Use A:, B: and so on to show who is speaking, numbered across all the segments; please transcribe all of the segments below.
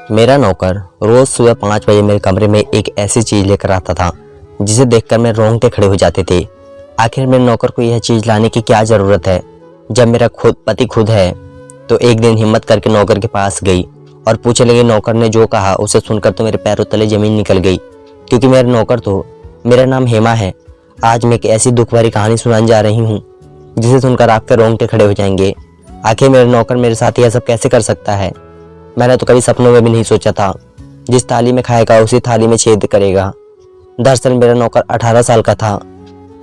A: मेरा नौकर रोज सुबह 5 बजे मेरे कमरे में एक ऐसी चीज लेकर आता था जिसे देखकर मैं रोंगटे खड़े हो जाते थे। आखिर मेरे नौकर को यह चीज लाने की क्या जरूरत है जब मेरा पति खुद है। तो एक दिन हिम्मत करके नौकर के पास गई और पूछने लगी। नौकर ने जो कहा उसे सुनकर तो मेरे पैरों तले जमीन निकल गई, क्योंकि मेरा नौकर तो मेरा नाम हेमा है। आज मैं एक ऐसी दुख भरी कहानी सुनाने जा रही हूँ जिसे सुनकर आपके रोंगटे खड़े हो जाएंगे। आखिर मेरा नौकर मेरे साथ यह सब कैसे कर सकता है? मैंने तो कभी सपनों में भी नहीं सोचा था। जिस थाली में खाएगा उसी थाली में छेद करेगा। दरअसल मेरा नौकर 18 साल का था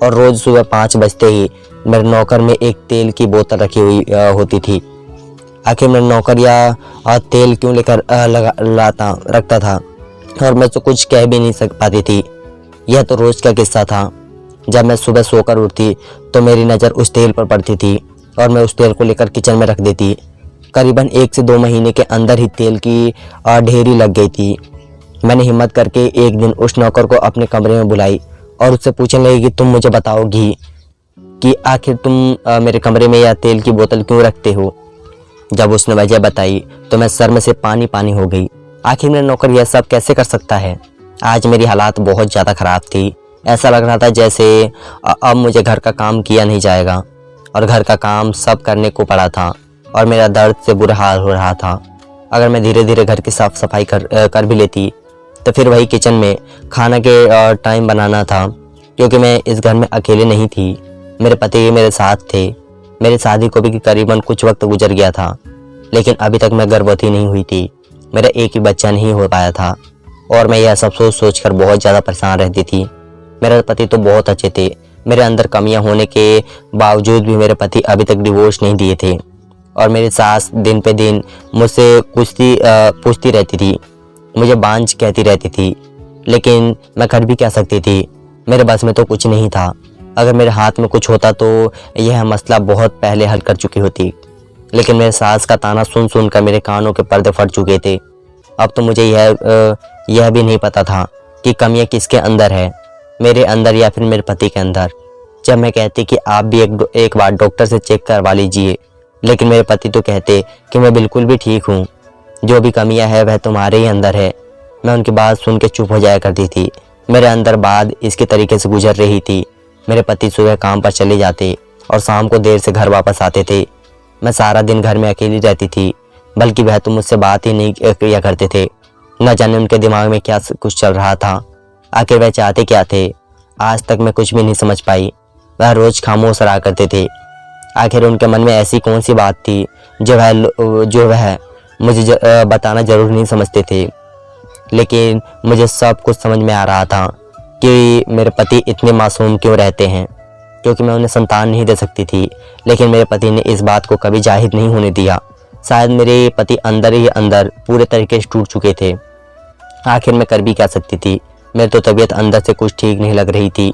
A: और रोज सुबह 5 बजते ही मेरे नौकर में एक तेल की बोतल रखी हुई होती थी। आखिर मेरा नौकर या तेल क्यों लेकर रखता था और मैं तो कुछ कह भी नहीं पाती थी। यह तो रोज का किस्सा था। जब मैं सुबह सोकर उठती तो मेरी नज़र उस तेल पर पड़ती थी और मैं उस तेल को लेकर किचन में रख देती। करीबन 1 से 2 महीने के अंदर ही तेल की ढेरी लग गई थी। मैंने हिम्मत करके एक दिन उस नौकर को अपने कमरे में बुलाई और उससे पूछने लगी कि तुम मुझे बताओगी कि आखिर तुम मेरे कमरे में यह तेल की बोतल क्यों रखते हो। जब उसने वजह बताई तो मैं सर में से पानी पानी हो गई। आखिर मेरा नौकर यह सब कैसे कर सकता है? आज मेरी हालात बहुत ज़्यादा ख़राब थी। ऐसा लग रहा था जैसे अब मुझे घर का काम किया नहीं जाएगा और घर का काम सब करने को पड़ा था और मेरा दर्द से बुरा हाल हो रहा था। अगर मैं धीरे धीरे घर की साफ सफाई कर भी लेती तो फिर वही किचन में खाना के टाइम बनाना था, क्योंकि मैं इस घर में अकेले नहीं थी। मेरे पति मेरे साथ थे। मेरी शादी को भी करीबन कुछ वक्त गुजर गया था, लेकिन अभी तक मैं गर्भवती नहीं हुई थी। मेरा एक ही बच्चा नहीं हो पाया था और मैं यह सब सोच कर बहुत ज़्यादा परेशान रहती थी। मेरे पति तो बहुत अच्छे थे। मेरे अंदर कमियां होने के बावजूद भी मेरे पति अभी तक डिवोर्स नहीं दिए थे और मेरी सास दिन पे दिन मुझसे पूछती रहती थी, मुझे बांझ कहती रहती थी, लेकिन मैं कर भी क्या सकती थी? मेरे बस में तो कुछ नहीं था। अगर मेरे हाथ में कुछ होता तो यह मसला बहुत पहले हल कर चुकी होती, लेकिन मेरे सास का ताना सुन सुन कर मेरे कानों के पर्दे फट चुके थे। अब तो मुझे यह भी नहीं पता था कि कमियां किसके अंदर है, मेरे अंदर या फिर मेरे पति के अंदर। जब मैं कहती कि आप भी एक बार डॉक्टर से चेक करवा लीजिए, लेकिन मेरे पति तो कहते कि मैं बिल्कुल भी ठीक हूँ, जो भी कमियां है वह तुम्हारे ही अंदर है। मैं उनकी बात सुन के चुप हो जाया करती थी। मेरे अंदर बात इसके तरीके से गुजर रही थी। मेरे पति सुबह काम पर चले जाते और शाम को देर से घर वापस आते थे। मैं सारा दिन घर में अकेली रहती थी, बल्कि वह तो मुझसे बात ही नहीं किया करते थे। न जाने उनके दिमाग में क्या कुछ चल रहा था। आखिर वह चाहते क्या थे? आज तक मैं कुछ भी नहीं समझ पाई। वह रोज खामोश रहा करते थे। आखिर उनके मन में ऐसी कौन सी बात थी जो वह मुझे बताना जरूर नहीं समझते थे। लेकिन मुझे सब कुछ समझ में आ रहा था कि मेरे पति इतने मासूम क्यों रहते हैं, क्योंकि मैं उन्हें संतान नहीं दे सकती थी। लेकिन मेरे पति ने इस बात को कभी जाहिर नहीं होने दिया। शायद मेरे पति अंदर ही अंदर पूरे तरीके से टूट चुके थे। आखिर मैं कर भी क्या सकती थी? मेरी तो तबीयत अंदर से कुछ ठीक नहीं लग रही थी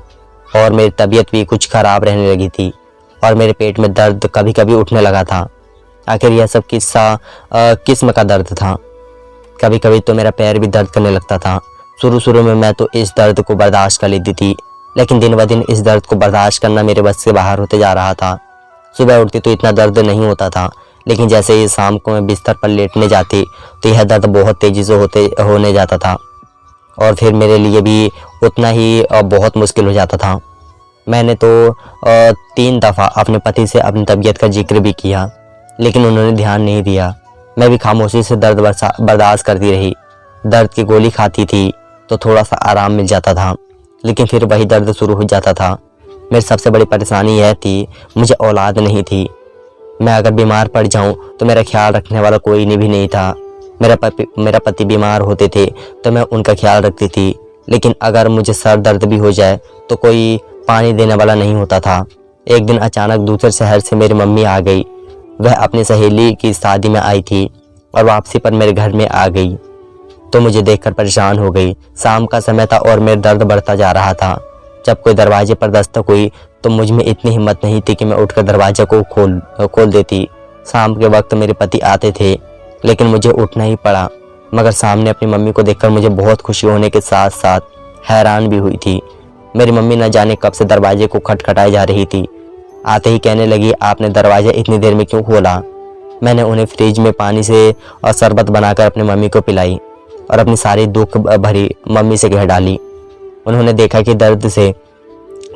A: और मेरी तबीयत भी कुछ ख़राब रहने लगी थी और मेरे पेट में दर्द कभी कभी उठने लगा था। आखिर यह सब किस्म का दर्द था। कभी कभी तो मेरा पैर भी दर्द करने लगता था। शुरू में मैं तो इस दर्द को बर्दाश्त कर लेती थी, लेकिन दिन ब दिन इस दर्द को बर्दाश्त करना मेरे बस से बाहर होते जा रहा था। सुबह उठती तो इतना दर्द नहीं होता था, लेकिन जैसे ही शाम को मैं बिस्तर पर लेटने जाती तो यह दर्द बहुत तेज़ी से होने जाता था और फिर मेरे लिए भी उतना ही बहुत मुश्किल हो जाता था। मैंने तो 3 दफ़ा अपने पति से अपनी तबीयत का जिक्र भी किया, लेकिन उन्होंने ध्यान नहीं दिया। मैं भी खामोशी से दर्द बर्दाश्त करती रही। दर्द की गोली खाती थी तो थोड़ा सा आराम मिल जाता था, लेकिन फिर वही दर्द शुरू हो जाता था। मेरी सबसे बड़ी परेशानी यह थी, मुझे औलाद नहीं थी। मैं अगर बीमार पड़ जाऊं तो मेरा ख्याल रखने वाला कोई भी नहीं था। मेरा पति बीमार होते थे तो मैं उनका ख्याल रखती थी, लेकिन अगर मुझे सर दर्द भी हो जाए तो कोई पानी देने वाला नहीं होता था। एक दिन अचानक दूसरे शहर से मेरी मम्मी आ गई। वह अपनी सहेली की शादी में आई थी और वापसी पर मेरे घर में आ गई तो मुझे देखकर परेशान हो गई। शाम का समय था और मेरा दर्द बढ़ता जा रहा था। जब कोई दरवाजे पर दस्तक हुई तो मुझ में इतनी हिम्मत नहीं थी कि मैं उठकर दरवाजे को खोल देती। शाम के वक्त मेरे पति आते थे, लेकिन मुझे उठना ही पड़ा। मगर सामने अपनी मम्मी को देखकर मुझे बहुत खुशी होने के साथ साथ हैरान भी हुई थी। मेरी मम्मी न जाने कब से दरवाजे को खटखटाई जा रही थी। आते ही कहने लगी, आपने दरवाजा इतनी देर में क्यों खोला? मैंने उन्हें फ्रिज में पानी से और शरबत बनाकर अपनी मम्मी को पिलाई और अपनी सारी दुख भरी मम्मी से कह डाली। उन्होंने देखा कि दर्द से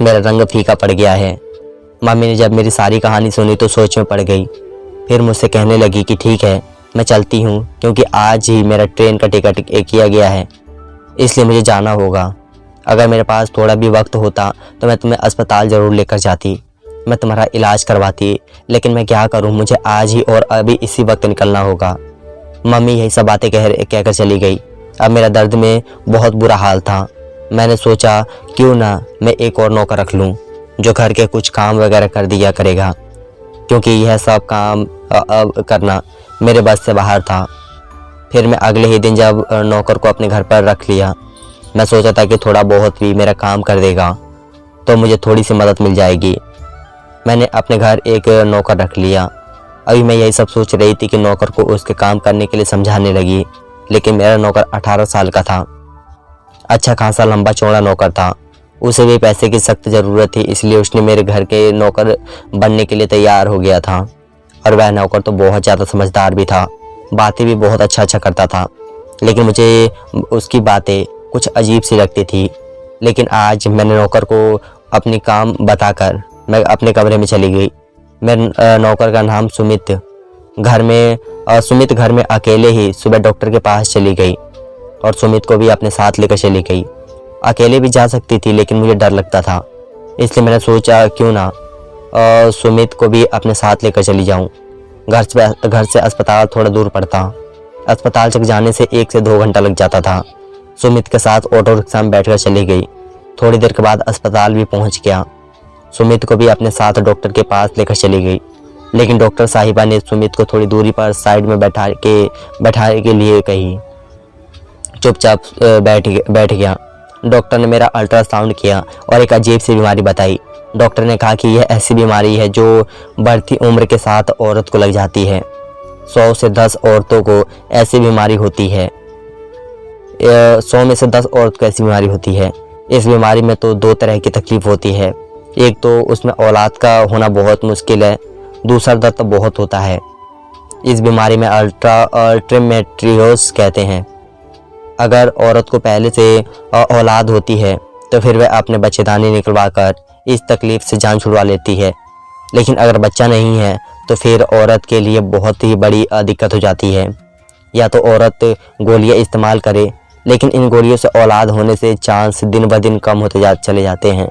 A: मेरा रंग फीका पड़ गया है। मम्मी ने जब मेरी सारी कहानी सुनी तो सोच में पड़ गई। फिर मुझसे कहने लगी कि ठीक है, मैं चलती हूँ, क्योंकि आज ही मेरा ट्रेन का टिकट किया गया है, इसलिए मुझे जाना होगा। अगर मेरे पास थोड़ा भी वक्त होता तो मैं तुम्हें अस्पताल ज़रूर लेकर जाती, मैं तुम्हारा इलाज करवाती, लेकिन मैं क्या करूँ, मुझे आज ही और अभी इसी वक्त निकलना होगा। मम्मी यही सब बातें कहकर चली गई। अब मेरा दर्द में बहुत बुरा हाल था। मैंने सोचा क्यों ना मैं एक और नौकर रख लूँ जो घर के कुछ काम वगैरह कर दिया करेगा, क्योंकि यह सब काम करना मेरे बस से बाहर था। फिर मैं अगले ही दिन जब नौकर को अपने घर पर रख लिया, मैं सोचा था कि थोड़ा बहुत भी मेरा काम कर देगा तो मुझे थोड़ी सी मदद मिल जाएगी। मैंने अपने घर एक नौकर रख लिया। अभी मैं यही सब सोच रही थी कि नौकर को उसके काम करने के लिए समझाने लगी, लेकिन मेरा नौकर 18 साल का था। अच्छा खासा लंबा चौड़ा नौकर था। उसे भी पैसे की सख्त ज़रूरत थी, इसलिए उसने मेरे घर के नौकर बनने के लिए तैयार हो गया था। और वह नौकर तो बहुत ज़्यादा समझदार भी था, बातें भी बहुत अच्छा करता था, लेकिन मुझे उसकी बातें कुछ अजीब सी लगती थी। लेकिन आज मैंने नौकर को अपनी काम बताकर मैं अपने कमरे में चली गई। मेरे नौकर का नाम सुमित घर में अकेले ही सुबह डॉक्टर के पास चली गई और सुमित को भी अपने साथ लेकर चली गई। अकेले भी जा सकती थी, लेकिन मुझे डर लगता था, इसलिए मैंने सोचा क्यों ना सुमित को भी अपने साथ लेकर चली जाऊं। घर से अस्पताल थोड़ा दूर पड़ता। अस्पताल तक जाने से 1 से 2 घंटा लग जाता था। सुमित के साथ ऑटो रिक्शा में बैठकर चली गई। थोड़ी देर के बाद अस्पताल भी पहुंच गया। सुमित को भी अपने साथ डॉक्टर के पास लेकर चली गई, लेकिन डॉक्टर साहिबा ने सुमित को थोड़ी दूरी पर साइड में बैठाने के लिए कही। चुपचाप बैठ गया। डॉक्टर ने मेरा अल्ट्रासाउंड किया और एक अजीब सी बीमारी बताई। डॉक्टर ने कहा कि यह ऐसी बीमारी है जो बढ़ती उम्र के साथ औरत को लग जाती है। 100 से 10 औरतों को ऐसी बीमारी होती है। 100 में से 10 औरत को ऐसी बीमारी होती है। इस बीमारी में तो 2 तरह की तकलीफ होती है। एक तो उसमें औलाद का होना बहुत मुश्किल है, दूसरा दर्द तो बहुत होता है। इस बीमारी में अल्ट्रामेट्रियोस कहते हैं। अगर औरत को पहले से औलाद होती है तो फिर वह अपने बच्चेदानी निकलवा कर इस तकलीफ से जान छुड़वा लेती है, लेकिन अगर बच्चा नहीं है तो फिर औरत के लिए बहुत ही बड़ी दिक्कत हो जाती है। या तो औरत गोलियां इस्तेमाल करे, लेकिन इन गोलियों से औलाद होने से चांस दिन ब दिन कम होते चले जाते हैं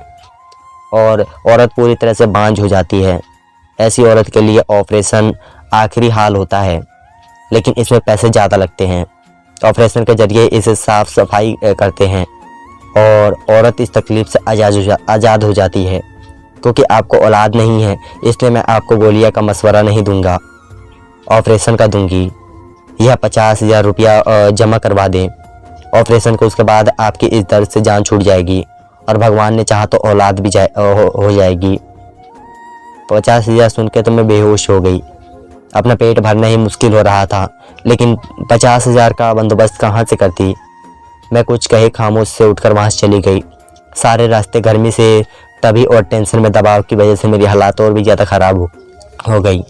A: और औरत पूरी तरह से बांझ हो जाती है। ऐसी औरत के लिए ऑपरेशन आखिरी हाल होता है, लेकिन इसमें पैसे ज़्यादा लगते हैं। ऑपरेशन के जरिए इसे साफ सफाई करते हैं और औरत इस तकलीफ से आज़ाद हो जाती है। क्योंकि आपको औलाद नहीं है, इसलिए मैं आपको गोलियां का मशवरा नहीं दूंगा, ऑपरेशन का दूंगी। यह 50,000 रुपया जमा करवा दें ऑपरेशन को, उसके बाद आपकी इस दर्द से जान छूट जाएगी और भगवान ने चाहा तो औलाद भी हो जाएगी। 50,000 सुन के तो मैं बेहोश हो गई। अपना पेट भरना ही मुश्किल हो रहा था, लेकिन 50,000 का बंदोबस्त कहाँ से करती। मैं कुछ कहे खामोश से उठकर वहाँ से चली गई। सारे रास्ते गर्मी से तभी और टेंशन में दबाव की वजह से मेरी हालात और भी ज़्यादा ख़राब हो गई।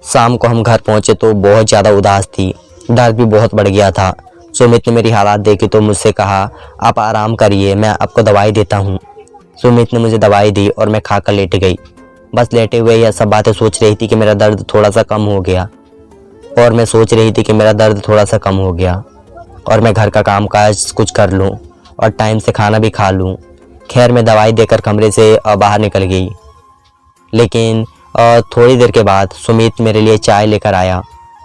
A: शाम को हम घर पहुँचे तो बहुत ज़्यादा उदास थी, दर्द भी बहुत बढ़ गया था। सुमित ने मेरी हालात देखी तो मुझसे कहा, आप आराम करिए, मैं आपको दवाई देता हूँ। सुमित ने मुझे दवाई दी और मैं खाकर लेट गई। बस लेटे हुए यह सब बातें सोच रही थी कि मेरा दर्द थोड़ा सा कम हो गया और मैं घर का कामकाज कुछ कर लूँ और टाइम से खाना भी खा लूँ। खैर मैं दवाई देकर कमरे से बाहर निकल गई, लेकिन थोड़ी देर के बाद सुमित मेरे लिए चाय लेकर आया।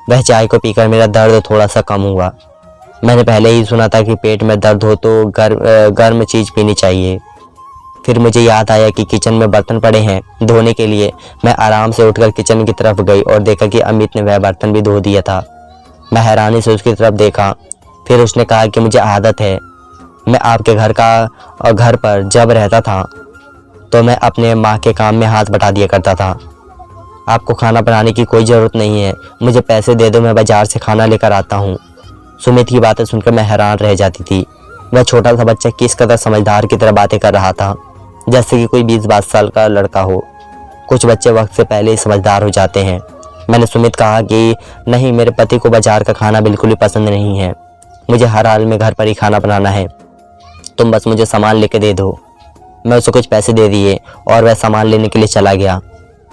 A: वह चाय को पीकर मेरा दर्द थोड़ा सा कम हुआ। मैंने पहले ही सुना था कि पेट में दर्द हो तो गर्म चीज़ पीनी चाहिए। फिर मुझे याद आया कि किचन में बर्तन पड़े हैं धोने के लिए। मैं आराम से उठकर किचन की तरफ गई और देखा कि अमित ने वह बर्तन भी धो दिया था। मैं हैरानी से उसकी तरफ देखा। फिर उसने कहा कि मुझे आदत है, मैं आपके घर पर जब रहता था तो मैं अपने माँ के काम में हाथ बटा दिया करता था। आपको खाना बनाने की कोई ज़रूरत नहीं है, मुझे पैसे दे दो, मैं बाज़ार से खाना लेकर आता हूँ। सुमित की बातें सुनकर मैं हैरान रह जाती थी। वह छोटा सा बच्चा किस कदर समझदार की तरह बातें कर रहा था, जैसे कि कोई 20-22 साल का लड़का हो। कुछ बच्चे वक्त से पहले ही समझदार हो जाते हैं, मैंने सुमित कहा कि नहीं, मेरे पति को बाजार का खाना बिल्कुल भी पसंद नहीं है, मुझे हर हाल में घर पर ही खाना बनाना है, तुम बस मुझे सामान लेके दे दो। मैं उसे कुछ पैसे दे दिए और वह सामान लेने के लिए चला गया।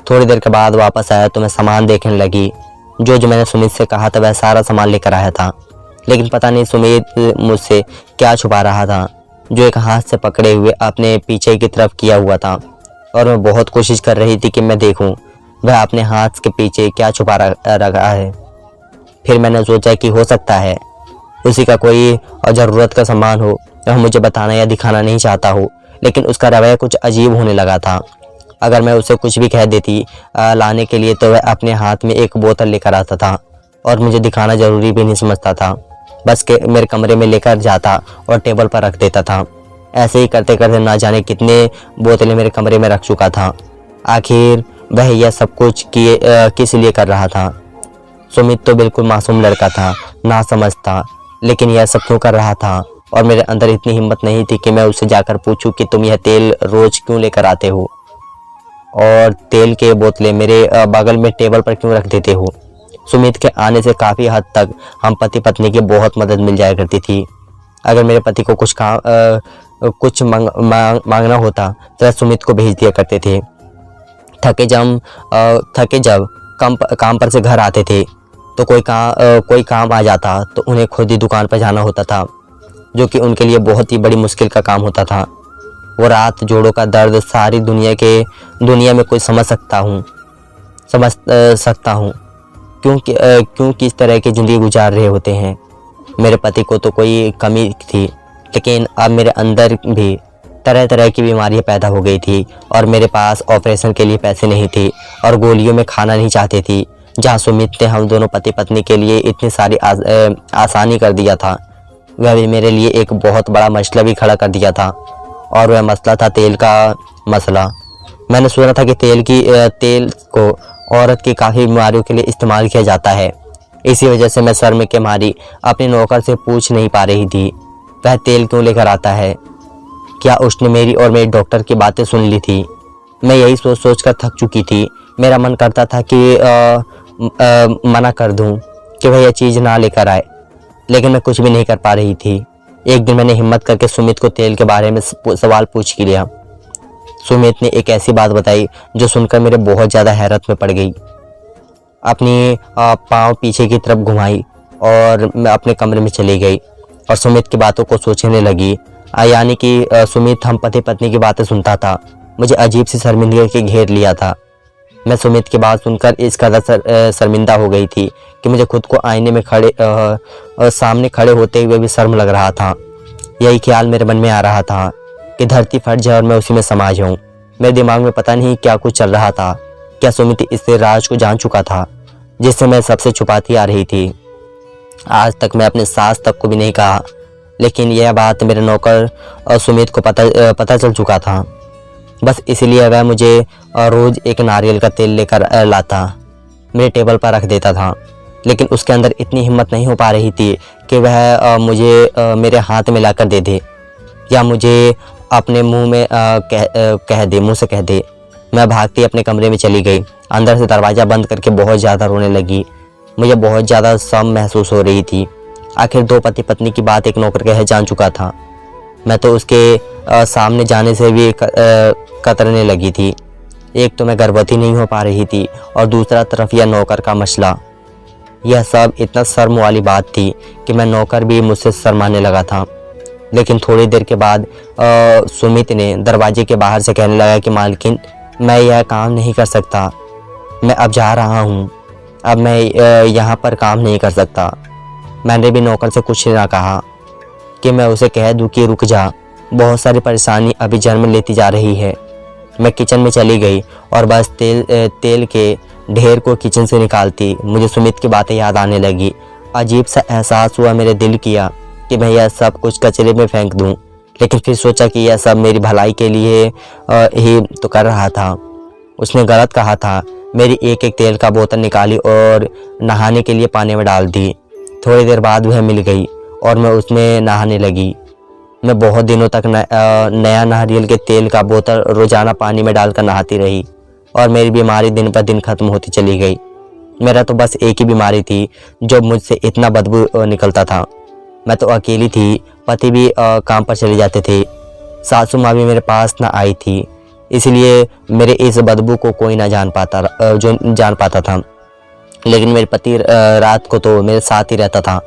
A: थोड़ी देर के बाद वापस आया तो मैं सामान देखने लगी। जो मैंने सुमित से कहा था वह सारा सामान लेकर आया था, लेकिन पता नहीं सुमित मुझसे क्या छुपा रहा था, जो एक हाथ से पकड़े हुए अपने पीछे की तरफ किया हुआ था। और मैं बहुत कोशिश कर रही थी कि मैं देखूं वह अपने हाथ के पीछे क्या छुपा रखा है। फिर मैंने सोचा कि हो सकता है उसी का कोई ज़रूरत का सामान हो, वह मुझे बताना या दिखाना नहीं चाहता हो, लेकिन उसका रवैया कुछ अजीब होने लगा था। अगर मैं उसे कुछ भी कह देती लाने के लिए तो वह अपने हाथ में एक बोतल लेकर आता था और मुझे दिखाना ज़रूरी भी नहीं समझता था, बस के मेरे कमरे में लेकर जाता और टेबल पर रख देता था। ऐसे ही करते करते ना जाने कितने बोतलें मेरे कमरे में रख चुका था। आखिर वह यह सब कुछ किस लिए कर रहा था? सुमित तो बिल्कुल मासूम लड़का था, ना समझ था, लेकिन यह सब क्यों कर रहा था? और मेरे अंदर इतनी हिम्मत नहीं थी कि मैं उससे जाकर पूछूं कि तुम यह तेल रोज क्यों लेकर आते हो और तेल के बोतलें मेरे बगल में टेबल पर क्यों रख देते हो। सुमित के आने से काफ़ी हद तक हम पति पत्नी की बहुत मदद मिल जाया करती थी। अगर मेरे पति को कुछ मांगना होता तो सुमित को भेज दिया करते थे। थके जब काम पर से घर आते थे तो कोई काम आ जाता तो उन्हें खुद ही दुकान पर जाना होता था, जो कि उनके लिए बहुत ही बड़ी मुश्किल का काम होता था। वो रात जोड़ों का दर्द सारी दुनिया में कोई समझ सकता हूँ क्यों किस तरह की ज़िंदगी गुजार रहे होते हैं। मेरे पति को तो कोई कमी थी, लेकिन अब मेरे अंदर भी तरह तरह की बीमारियां पैदा हो गई थी और मेरे पास ऑपरेशन के लिए पैसे नहीं थे और गोलियों में खाना नहीं चाहती थी। जहाँ सुमित ने हम दोनों पति पत्नी के लिए इतनी सारी आसानी कर दिया था, वह भी मेरे लिए एक बहुत बड़ा मसला भी खड़ा कर दिया था, और वह मसला था तेल का मसला। मैंने सुना था कि तेल को औरत की काफ़ी बीमारियों के लिए इस्तेमाल किया जाता है। इसी वजह से मैं शर्म के मारी अपने नौकर से पूछ नहीं पा रही थी वह तेल क्यों लेकर आता है। क्या उसने मेरी और मेरे डॉक्टर की बातें सुन ली थी? मैं यही सोच कर थक चुकी थी। मेरा मन करता था कि मना कर दूं कि वह यह चीज़ ना लेकर आए, लेकिन मैं कुछ भी नहीं कर पा रही थी। एक दिन मैंने हिम्मत करके सुमित को तेल के बारे में सवाल पूछ लिया। सुमित ने एक ऐसी बात बताई जो सुनकर मेरे बहुत ज़्यादा हैरत में पड़ गई। अपनी पाँव पीछे की तरफ घुमाई और मैं अपने कमरे में चली गई और सुमित की बातों को सोचने लगी। यानी कि सुमित हम पति पत्नी की बातें सुनता था। मुझे अजीब सी शर्मिंदगी के घेर लिया था। मैं सुमित की बात सुनकर इस कदर शर्मिंदा हो गई थी कि मुझे खुद को आईने में सामने खड़े होते हुए भी शर्म लग रहा था। यही ख्याल मेरे मन में आ रहा था कि धरती फट जाए और मैं उसी में समा जाऊं। मेरे दिमाग में पता नहीं क्या कुछ चल रहा था। क्या सुमित इस राज को जान चुका था जिससे मैं सबसे छुपाती आ रही थी? आज तक मैं अपने सास तक को भी नहीं कहा, लेकिन यह बात मेरे नौकर और सुमित को पता चल चुका था। बस इसलिए वह मुझे रोज़ एक नारियल का तेल लेकर लाता, मेरे टेबल पर रख देता था, लेकिन उसके अंदर इतनी हिम्मत नहीं हो पा रही थी कि वह मुझे मेरे हाथ में लाकर दे दे या मुझे अपने मुंह से कह दे। मैं भागती अपने कमरे में चली गई। अंदर से दरवाज़ा बंद करके बहुत ज़्यादा रोने लगी। मुझे बहुत ज़्यादा शर्म महसूस हो रही थी। आखिर दो पति पत्नी की बात एक नौकर कह जान चुका था। मैं तो उसके सामने जाने से भी कतरने लगी थी। एक तो मैं गर्भवती नहीं हो पा रही थी और दूसरा तरफ यह नौकर का मसला। यह सब इतना शर्म वाली बात थी कि मैं नौकर भी मुझसे शर्माने लगा था। लेकिन थोड़ी देर के बाद सुमित ने दरवाजे के बाहर से कहने लगा कि मालकिन, मैं यह काम नहीं कर सकता, मैं अब जा रहा हूँ, अब मैं यहाँ पर काम नहीं कर सकता। मैंने भी नौकर से कुछ ना कहा कि मैं उसे कह दूँ कि रुक जा, बहुत सारी परेशानी अभी जन्म लेती जा रही है। मैं किचन में चली गई और बस तेल के ढेर को किचन से निकालती मुझे सुमित की बातें याद आने लगी। अजीब सा एहसास हुआ, मेरे दिल किया कि मैं यह सब कुछ कचरे में फेंक दूं, लेकिन फिर सोचा कि यह सब मेरी भलाई के लिए ही तो कर रहा था। उसने गलत कहा था। मेरी एक एक तेल का बोतल निकाली और नहाने के लिए पानी में डाल दी। थोड़ी देर बाद वह मिल गई और मैं उसमें नहाने लगी। मैं बहुत दिनों तक नया नारियल के तेल का बोतल रोज़ाना पानी में डालकर नहाती रही और मेरी बीमारी दिन पर दिन ख़त्म होती चली गई। मेरा तो बस एक ही बीमारी थी जो मुझसे इतना बदबू निकलता था। मैं तो अकेली थी, पति भी काम पर चले जाते थे, सासू माँ भी मेरे पास ना आई थी, इसलिए मेरे इस बदबू को कोई ना जान पाता था। लेकिन मेरे पति रात को तो मेरे साथ ही रहता था।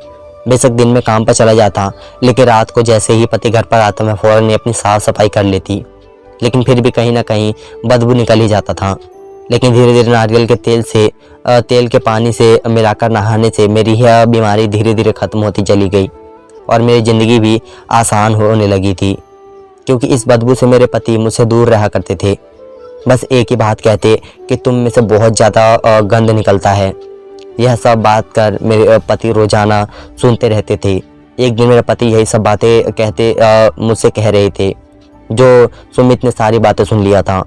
A: बेशक दिन में काम पर चला जाता, लेकिन रात को जैसे ही पति घर पर आता मैं फ़ौरन अपनी साफ सफाई कर लेती, लेकिन फिर भी कहीं ना कहीं बदबू निकल ही जाता था। लेकिन धीरे धीरे नारियल के तेल के पानी से मिलाकर नहाने से मेरी यह बीमारी धीरे धीरे ख़त्म होती चली गई और मेरी ज़िंदगी भी आसान होने लगी थी, क्योंकि इस बदबू से मेरे पति मुझसे दूर रहा करते थे। बस एक ही बात कहते कि तुम में से बहुत ज़्यादा गंध निकलता है। यह सब बात कर मेरे पति रोज़ाना सुनते रहते थे। एक दिन मेरे पति यही सब बातें मुझसे कह रहे थे, जो सुमित ने सारी बातें सुन लिया था।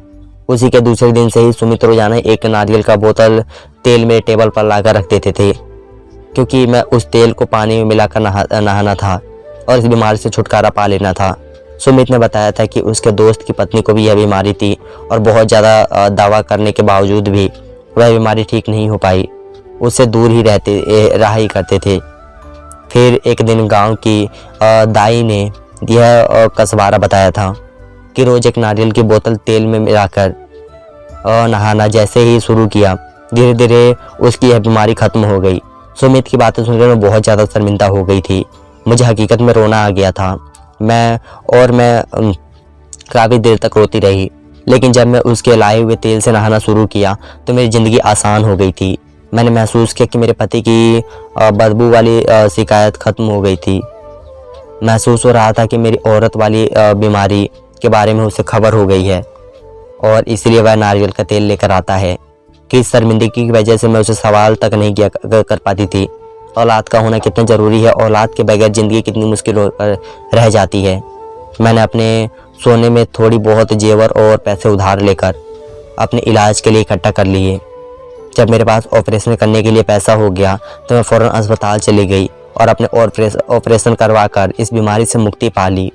A: उसी के दूसरे दिन से ही सुमित रोज़ाना एक नारियल का बोतल तेल मेरे टेबल पर लाकर रख देते थे, क्योंकि मैं उस तेल को पानी में मिलाकर नहाना था और इस बीमारी से छुटकारा पा लेना था। सुमित ने बताया था कि उसके दोस्त की पत्नी को भी यह बीमारी थी और बहुत ज़्यादा दवा करने के बावजूद भी वह बीमारी ठीक नहीं हो पाई। उससे दूर ही रहा ही करते थे। फिर एक दिन गांव की दाई ने यह कसवारा बताया था कि रोज़ एक नारियल की बोतल तेल में मिलाकर नहाना जैसे ही शुरू किया, धीरे धीरे उसकी यह बीमारी ख़त्म हो गई। सुमित की बातें सुनकर मैं बहुत ज़्यादा शर्मिंदा हो गई थी। मुझे हकीकत में रोना आ गया था। मैं काफ़ी देर तक रोती रही, लेकिन जब मैं उसके लाए हुए तेल से नहाना शुरू किया तो मेरी ज़िंदगी आसान हो गई थी। मैंने महसूस किया कि मेरे पति की बदबू वाली शिकायत ख़त्म हो गई थी। महसूस हो रहा था कि मेरी औरत वाली बीमारी के बारे में उसे खबर हो गई है और इसलिए वह नारियल का तेल लेकर आता है। कि इस शर्मिंदगी की वजह से मैं उसे सवाल तक नहीं कर पाती थी। औलाद का होना कितना ज़रूरी है, औलाद के बगैर ज़िंदगी कितनी मुश्किल रह जाती है। मैंने अपने सोने में थोड़ी बहुत जेवर और पैसे उधार लेकर अपने इलाज के लिए इकट्ठा कर लिए। जब मेरे पास ऑपरेशन करने के लिए पैसा हो गया तो मैं फ़ौरन अस्पताल चली गई और अपने ऑपरेशन करवा कर इस बीमारी से मुक्ति पा ली।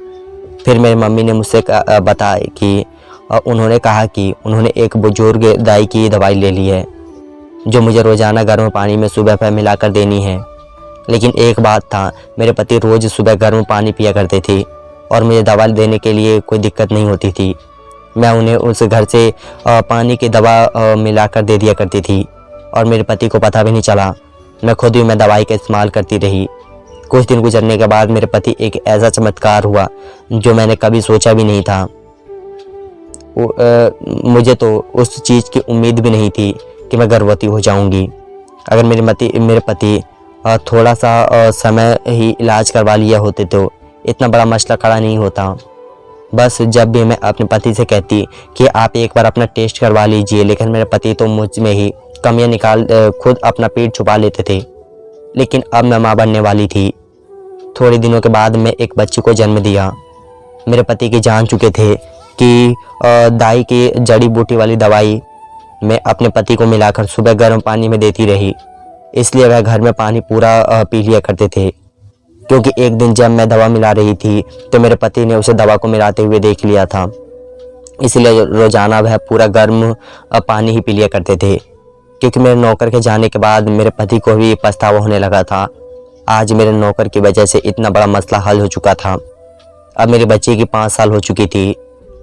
A: फिर मेरी मम्मी ने मुझसे बताया कि उन्होंने कहा कि उन्होंने एक बुजुर्ग दाई की दवाई ले ली है, जो मुझे रोज़ाना गर्म पानी में सुबह पर मिलाकर देनी है। लेकिन एक बात था, मेरे पति रोज़ सुबह गर्म पानी पिया करते थे और मुझे दवा देने के लिए कोई दिक्कत नहीं होती थी। मैं उन्हें उस घर से पानी की दवा मिलाकर दे दिया करती थी और मेरे पति को पता भी नहीं चला। मैं खुद ही मैं दवाई का इस्तेमाल करती रही। कुछ दिन गुजरने के बाद मेरे पति एक ऐसा चमत्कार हुआ जो मैंने कभी सोचा भी नहीं था। मुझे तो उस चीज़ की उम्मीद भी नहीं थी कि मैं गर्भवती हो जाऊंगी। अगर मेरे पति थोड़ा सा समय ही इलाज करवा लिया होते तो इतना बड़ा मसला खड़ा नहीं होता। बस जब भी मैं अपने पति से कहती कि आप एक बार अपना टेस्ट करवा लीजिए, लेकिन मेरे पति तो मुझ में ही कमियां निकाल खुद अपना पेट छुपा लेते थे। लेकिन अब मैं माँ बनने वाली थी। थोड़े दिनों के बाद मैं एक बच्ची को जन्म दिया। मेरे पति की जान चुके थे कि दाई की जड़ी बूटी वाली दवाई मैं अपने पति को मिलाकर सुबह गर्म पानी में देती रही, इसलिए वह घर में पानी पूरा पी लिया करते थे। क्योंकि एक दिन जब मैं दवा मिला रही थी तो मेरे पति ने उसे दवा को मिलाते हुए देख लिया था, इसलिए रोज़ाना वह पूरा गर्म पानी ही पी लिया करते थे। क्योंकि मेरे नौकर के जाने के बाद मेरे पति को भी पछतावा होने लगा था। आज मेरे नौकर की वजह से इतना बड़ा मसला हल हो चुका था। अब मेरी बच्ची की 5 साल हो चुकी थी।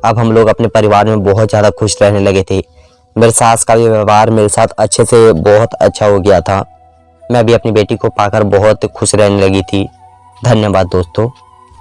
A: अब हम लोग अपने परिवार में बहुत ज़्यादा खुश रहने लगे थे। मेरे सास का भी व्यवहार मेरे साथ अच्छे से बहुत अच्छा हो गया था। मैं भी अपनी बेटी को पाकर बहुत खुश रहने लगी थी। धन्यवाद दोस्तों।